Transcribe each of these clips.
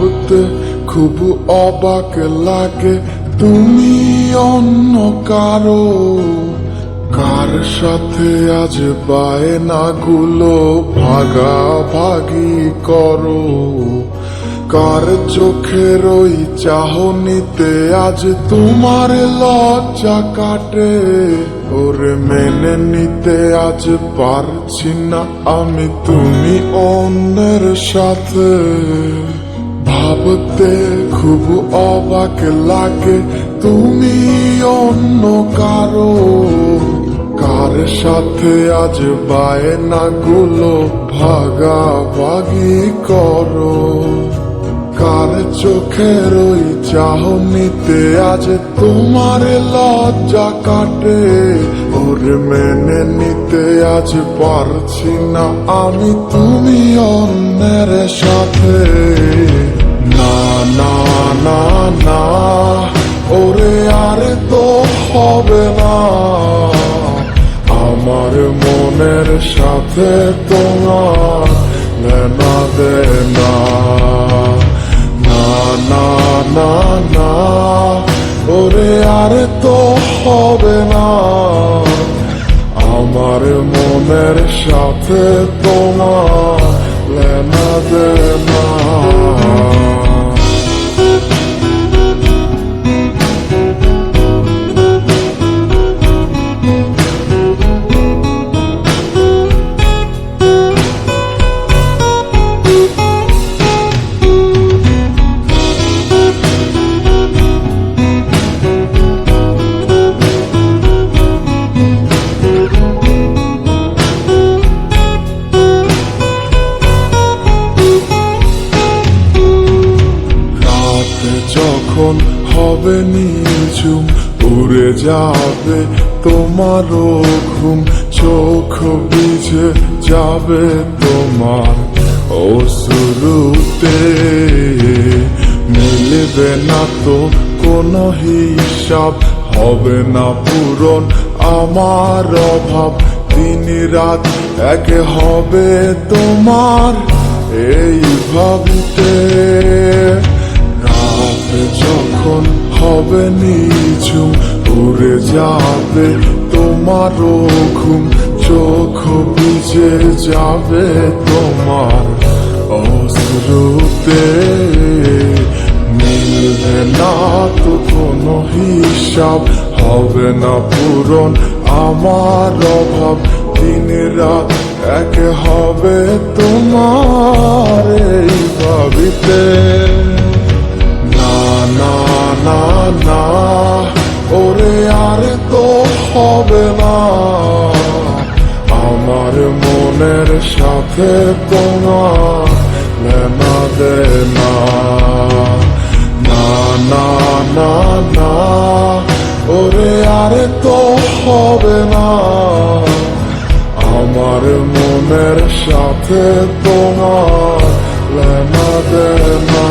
ভাবতে খুব অবাক লাগে তুমি অন্য কারো। কার সাথে আজ বায়নাগুলো ভাগাভাগি করো, কার চোখের ওই চাহনিতে আজ তোমার লজ্জা কাটে। ওরে মেনে নিতে আজ পারছি না আমি তুমি অন্যের সাথে। ভাবতে খুব অবাক লাগে তুমি অন্য কারো। কার সাথে আজ বায়নাগুলো ভাগাভাগি করো, কার চোখের ওই চাহনিতে আজ তোমার লজ্জা কাটে। ওরে মেনে নিতে আজ পারছি না আমি তুমি অন্যের সাথে। না না না না, ওরে আর তো হবে না, আমার মনের সাথে তোমার লেনা দেনা। না না না না, ওরে আর তো হবে না, আমার মনের সাথে তোমার লেনা দেনা। যখন হবে নিঝুম উড়ে যাবে তোমারও ঘুম, চোখ ভিজে যাবে তোমার অশ্রুতে। মিলবে না তো কোনো হিসাব, হবে না পূরণ আমার অভাব। দিন রাত এক হবে তোমার এই ভাবিতে। যখন হবে নিঝুম উড়ে যাবে তোমারও ঘুম, চোখ ভিজে যাবে তোমার অশ্রুতে। মিলবে না তো কোনো হিসাব, হবে না পূরণ আমার অভাব। দিন রাত এক হবে তোমার এই ভাবিতে। না না না, ওরে আর তো হবে না, আমার মনের সাথে তোমার লেনা দেনা। না না না না, ওরে আর তো হবে না, আমার মনের সাথে তোমার লেনা দেনা।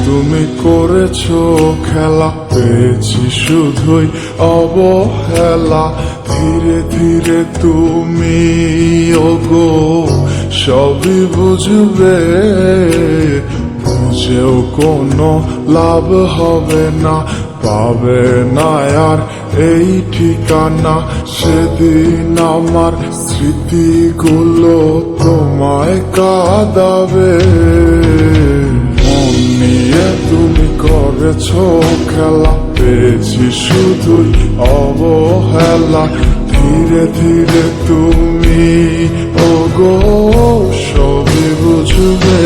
তুমি করেছো খেলা, পেয়েছি শুধুই অবহেলা। ধীরে ধীরে তুমি ওগো সবই বুঝবে, বুঝেও কোনো লাভ হবে না, পাবে না আর এই ঠিকানা। সেদিন আমার স্মৃতিগুলো তোমায় কাঁদাবে। তুমি করেছো খেলা, পেয়েছি শুধুই অবহেলা। ধীরে ধীরে তুমি ওগো সবই বুঝবে,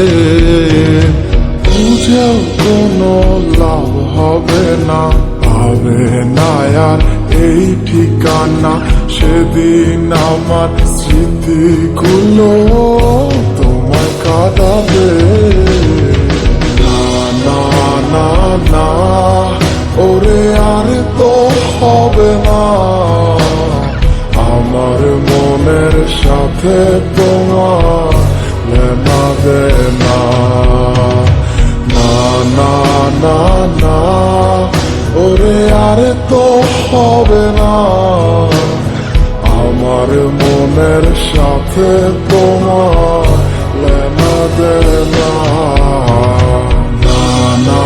বুঝেও কোনো লাভ হবে না, পাবে না আর এই ঠিকানা। সেদিন আমার স্মৃতিগুলো তোমায় কাঁদা সাথে তোমার লেনা দেনা। না না না না, ওরে আরে তো হবে না, আমার মনের সাথে তোমার লেনা দেনা। না না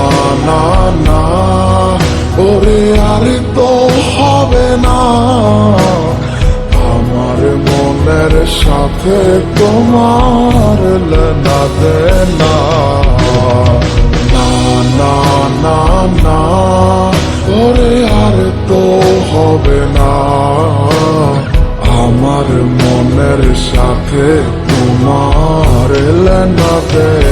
না না, ওরে আরে তো হবে না, আমার মনের সাথে তোমার লেনা দেনা। না না না না, ওরে আর তো হবে না, আমার মনের সাথে তোমার লেনা দেনা।